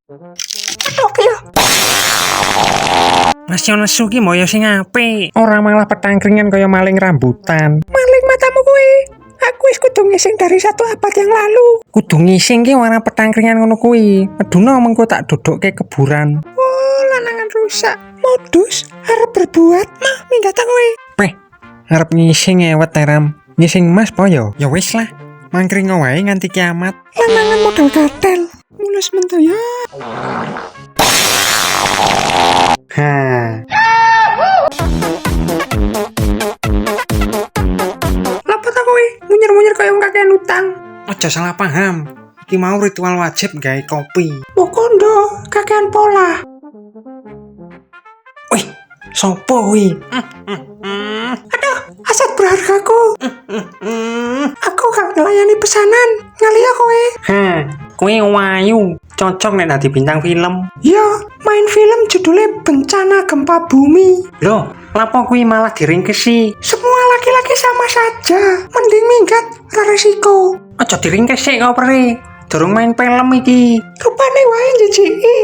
Aduh ya. Mas yo nesu ki mboyo sing apik. Ora malah petangkringan kaya maling rambutan. Maling matamu kuwi. Aku wis kudu ngising dari 1 abad yang lalu. Kudu ngising ki ora petangkringan ngono kuwi. Meduna mengko tak dodokke keburan. Oh, lanangan rusak. Modus arep berbuat mah minggat kowe. Peh, arep ngising ewet teram. Ngising Mas po yo? Ya wis lah. Mangkring wae nganti kiamat. Lanangan modal gatel. Mulus mentaya. Ha. Lapa ta kowe? Munyer-munyer kaya wong kakean utang. Aja salah paham. Iki mau ritual wajib gawe kopi. Mokondo kakean pola. Wih, sopo kuwi? Aduh, aset berhargaku. Aku gak ngelayani pesanan. Ngalia kowe. Kowe wayu, cocok nek dadi bintang film. Ya, main film judulnya Bencana Gempa Bumi. Loh, lapo kuwi malah diringkesi? Semua laki-laki sama saja. Mending minggat resiko. Aja diringkes sik kok pere. Durung main film iki. Rupane wae njejiki.